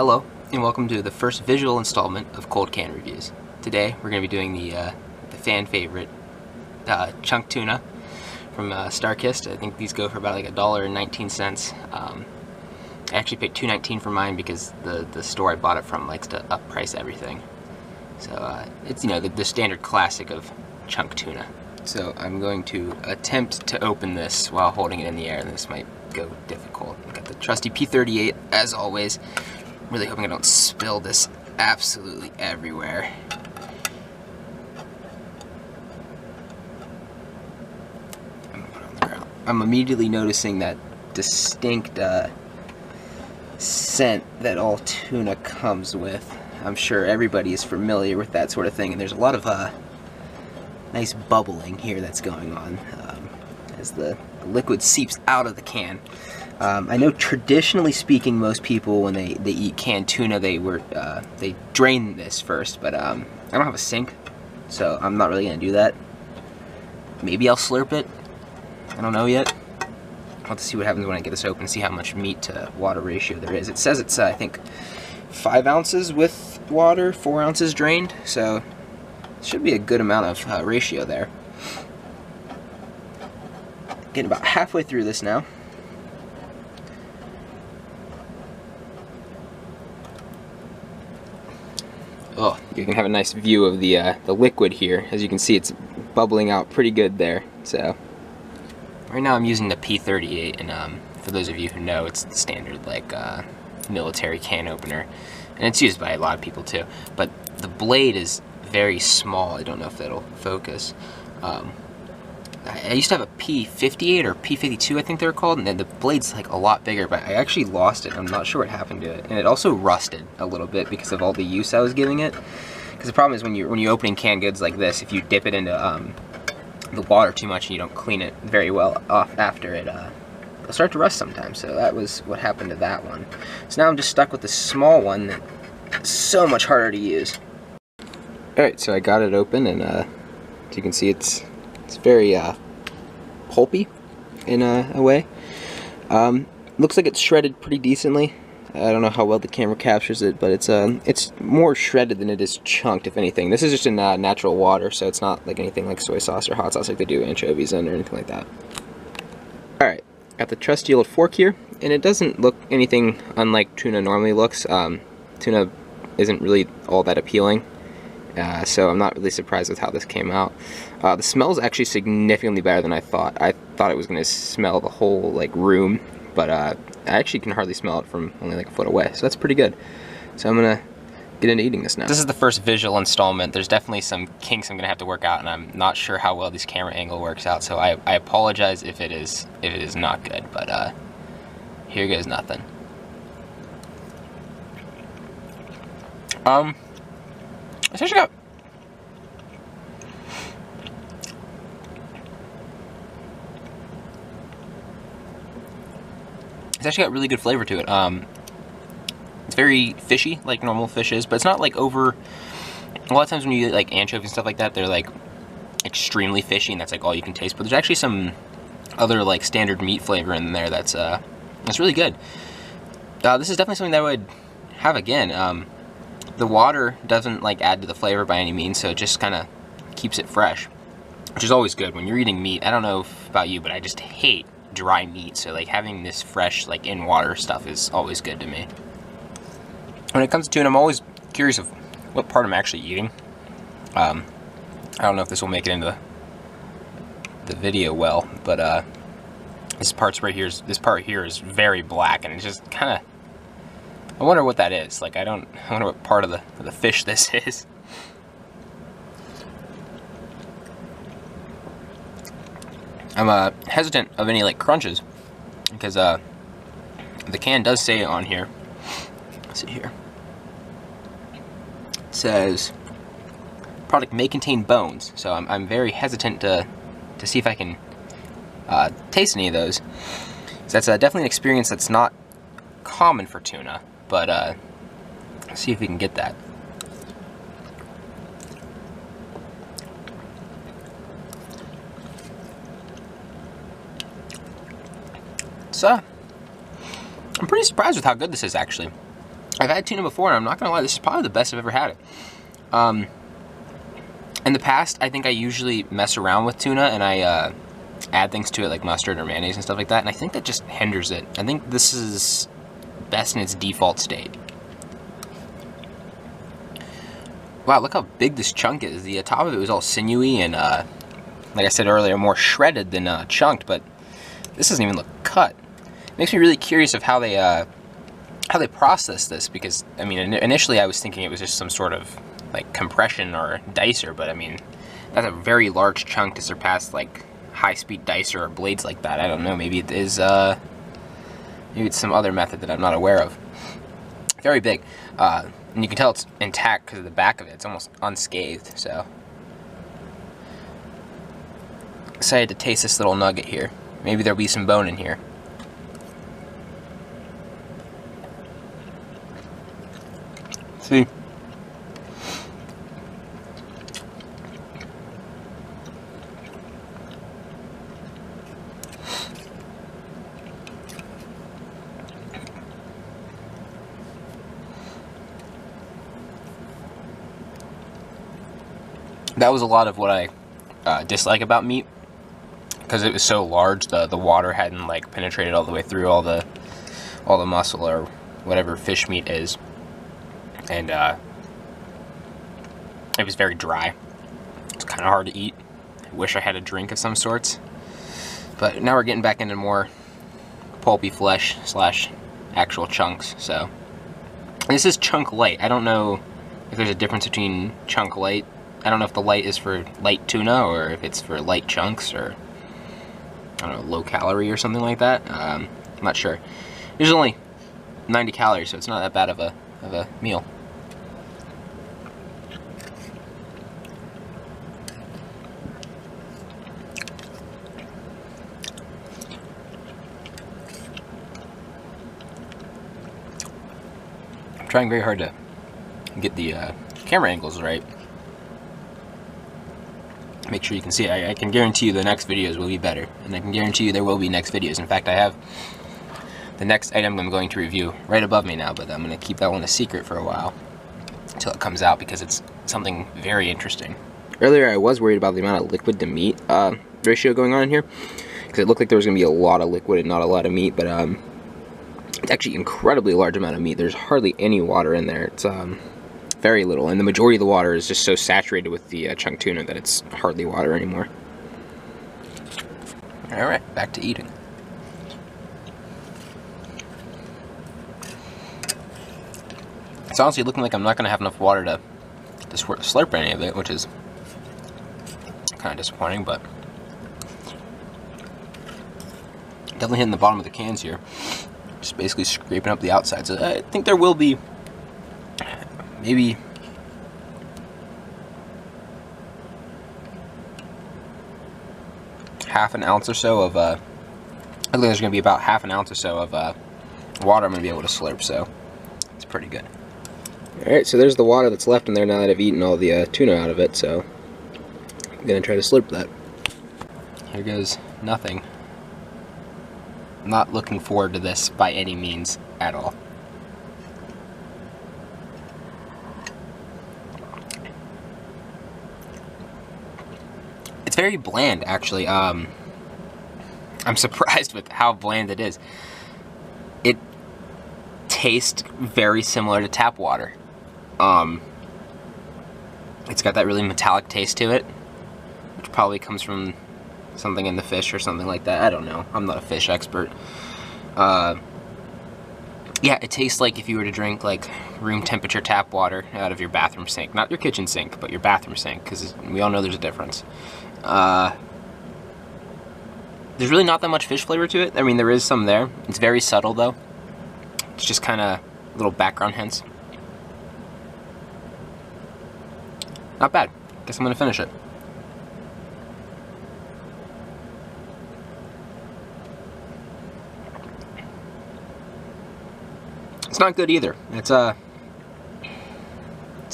Hello, and welcome to the first visual installment of Cold Can Reviews. Today, we're going to be doing the fan favorite chunk tuna from Starkist. I think these go for about like $1.19. I actually paid $2.19 for mine because the store I bought it from likes to up price everything. So it's, you know, the standard classic of chunk tuna. So I'm going to attempt to open this while holding it in the air, and this might go difficult. I've got the trusty P38 as always. Really hoping I don't spill this absolutely everywhere. I'm gonna put it on the ground. I'm immediately noticing that distinct scent that all tuna comes with. I'm sure everybody is familiar with that sort of thing, and there's a lot of nice bubbling here that's going on as the liquid seeps out of the can. I know traditionally speaking, most people when they eat canned tuna, they drain this first, but I don't have a sink, so I'm not really gonna do that. Maybe I'll slurp it. I don't know yet. I'll have to see what happens when I get this open, see how much meat to water ratio there is. It says it's I think 5 ounces with water, 4 ounces drained, so it should be a good amount of ratio there. Getting about halfway through this now. Oh, you can have a nice view of the liquid here. As you can see, it's bubbling out pretty good there. So right now I'm using the P38, and for those of you who know, it's the standard like military can opener, and it's used by a lot of people too. But the blade is very small. I don't know if that'll focus. I used to have a P58 or P52, I think they're called, and then the blade's like a lot bigger, but I actually lost it. I'm not sure what happened to it, and it also rusted a little bit because of all the use I was giving it. Because the problem is when you're opening canned goods like this, if you dip it into the water too much and you don't clean it very well off after it, it'll start to rust sometimes. So that was what happened to that one. So now I'm just stuck with the small one that's so much harder to use. All right, so I got it open, and as you can see, it's very pulpy in a way. Looks like it's shredded pretty decently. I don't know how well the camera captures it, but it's more shredded than it is chunked, if anything. This is just in natural water, so it's not like anything like soy sauce or hot sauce like they do anchovies in or anything like that. Alright, got the trusty old fork here, and it doesn't look anything unlike tuna normally looks. Tuna isn't really all that appealing. So I'm not really surprised with how this came out. The smell is actually significantly better than I thought. I thought it was going to smell the whole like room, but I actually can hardly smell it from only like a foot away. So that's pretty good. So I'm going to get into eating this now. This is the first visual installment. There's definitely some kinks I'm going to have to work out, and I'm not sure how well this camera angle works out. So I apologize if it is not good, but here goes nothing. It's actually got really good flavor to it. It's very fishy, like normal fish is, but it's not like over. A lot of times when you eat like anchovies and stuff like that, they're like extremely fishy, and that's like all you can taste. But there's actually some other like standard meat flavor in there that's really good. This is definitely something that I would have again. The water doesn't like add to the flavor by any means, so it just kind of keeps it fresh, which is always good when you're eating meat. I don't know about you, but I just hate dry meat, so like having this fresh like in water stuff is always good to me. When it comes to tuna, I'm always curious of what part I'm actually eating. I don't know if this will make it into the video well, but this part here is very black, and it's just kind of, I wonder what that is. Like I wonder what part of the fish this is. I'm hesitant of any like crunches because the can does say on here. Let's see here. It says product may contain bones, so I'm very hesitant to see if I can taste any of those. So that's definitely an experience that's not common for tuna. But let's see if we can get that. So I'm pretty surprised with how good this is, actually. I've had tuna before, and I'm not gonna lie, this is probably the best I've ever had it. In the past, I think I usually mess around with tuna, and I add things to it like mustard or mayonnaise and stuff like that, and I think that just hinders it. I think this is best in its default state. Wow, look how big this chunk is. The top of it was all sinewy and, like I said earlier, more shredded than chunked, but this doesn't even look cut. It makes me really curious of how they process this, because, I mean, initially I was thinking it was just some sort of like compression or dicer, but I mean, that's a very large chunk to surpass like high-speed dicer or blades like that. I don't know, maybe it is, maybe it's some other method that I'm not aware of. Very big, and you can tell it's intact because of the back of it. It's almost unscathed, so. Excited to taste this little nugget here. Maybe there'll be some bone in here. See? That was a lot of what I dislike about meat, because it was so large. The water hadn't like penetrated all the way through all the muscle or whatever fish meat is, and it was very dry. It's kind of hard to eat. I wish I had a drink of some sorts, but now we're getting back into more pulpy flesh slash actual chunks. So this is chunk light. I don't know if there's a difference between chunk light. I don't know if the light is for light tuna or if it's for light chunks, or I don't know, low calorie or something like that. I'm not sure. There's only 90 calories, so it's not that bad of a meal. I'm trying very hard to get the camera angles right. Make sure you can see it. I can guarantee you the next videos will be better, and I can guarantee you there will be next videos. In fact, I have the next item I'm going to review right above me now, but I'm going to keep that one a secret for a while until it comes out, because it's something very interesting. Earlier I was worried about the amount of liquid to meat ratio going on in here, because it looked like there was going to be a lot of liquid and not a lot of meat, but it's actually an incredibly large amount of meat. There's hardly any water in there. It's very little, and the majority of the water is just so saturated with the chunk tuna that it's hardly water anymore. Alright, back to eating. It's honestly looking like I'm not going to have enough water to slurp any of it, which is kind of disappointing, but definitely hitting the bottom of the cans here. Just basically scraping up the outside. So I think there will be maybe half an ounce or so of, I think there's going to be about half an ounce or so of water I'm going to be able to slurp, so it's pretty good. Alright, so there's the water that's left in there now that I've eaten all the tuna out of it, so I'm going to try to slurp that. Here goes nothing. I'm not looking forward to this by any means at all. It's very bland, actually. I'm surprised with how bland it is. It tastes very similar to tap water. It's got that really metallic taste to it, which probably comes from something in the fish or something like that. I don't know. I'm not a fish expert. Yeah, it tastes like if you were to drink like room temperature tap water out of your bathroom sink. Not your kitchen sink, but your bathroom sink, because we all know there's a difference. There's really not that much fish flavor to it. I mean, there is some there. It's very subtle, though. It's just kind of little background hints. Not bad. Guess I'm going to finish it. It's not good either. It's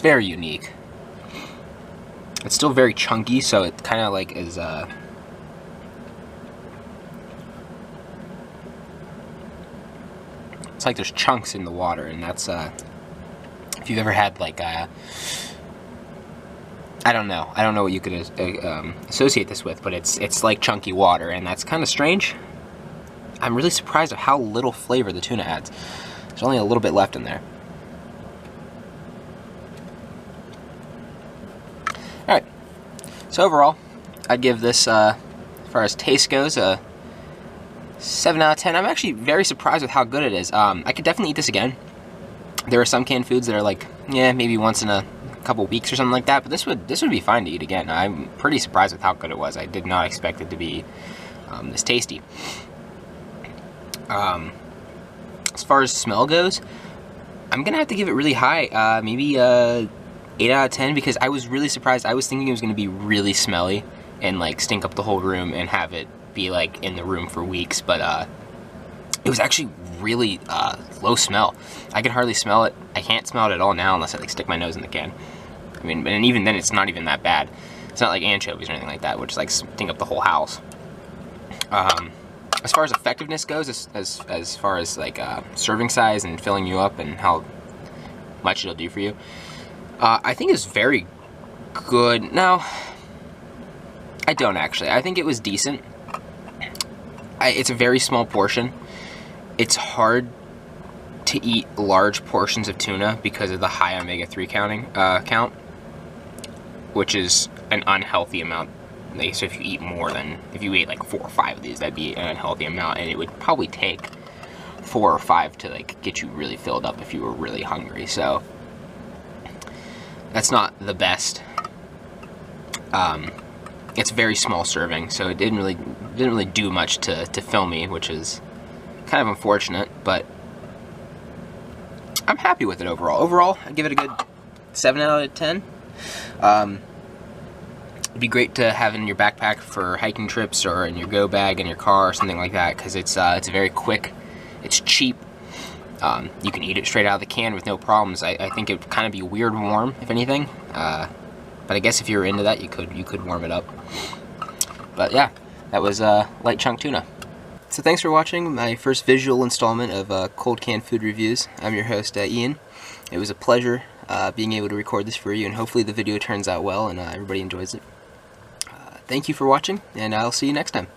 very unique. It's still very chunky, so it kind of like is it's like there's chunks in the water, and that's if you've ever had like I don't know what you could associate this with, but it's like chunky water, and that's kind of strange. I'm really surprised at how little flavor the tuna adds. There's only a little bit left in there. Alright, so overall, I'd give this, as far as taste goes, a 7 out of 10. I'm actually very surprised with how good it is. I could definitely eat this again. There are some canned foods that are like, yeah, maybe once in a couple weeks or something like that, but this would be fine to eat again. I'm pretty surprised with how good it was. I did not expect it to be this tasty. As far as smell goes, I'm gonna have to give it really high, maybe 8 out of 10, because I was really surprised. I was thinking it was gonna be really smelly and like stink up the whole room and have it be like in the room for weeks, but it was actually really low smell. I could hardly smell it. I can't smell it at all now unless I like stick my nose in the can. I mean, and even then it's not even that bad. It's not like anchovies or anything like that, which like stink up the whole house. As far as effectiveness goes, as far as like serving size and filling you up and how much it'll do for you, I think it's very good. No, I don't actually. I think it was decent. It's a very small portion. It's hard to eat large portions of tuna because of the high omega-3 count, which is an unhealthy amount. So if you ate like 4 or 5 of these, that'd be an unhealthy amount, and it would probably take 4 or 5 to like get you really filled up if you were really hungry. So that's not the best. It's a very small serving, so it didn't really do much to fill me, which is kind of unfortunate, but I'm happy with it overall. Overall, I'd give it a good 7 out of 10. It'd be great to have in your backpack for hiking trips or in your go bag in your car or something like that, because it's very quick, it's cheap. You can eat it straight out of the can with no problems. I think it would kind of be weird warm, if anything. But I guess if you were into that, you could warm it up. But yeah, that was light chunk tuna. So thanks for watching my first visual installment of cold canned food reviews. I'm your host, Ian. It was a pleasure being able to record this for you, and hopefully the video turns out well and everybody enjoys it. Thank you for watching, and I'll see you next time.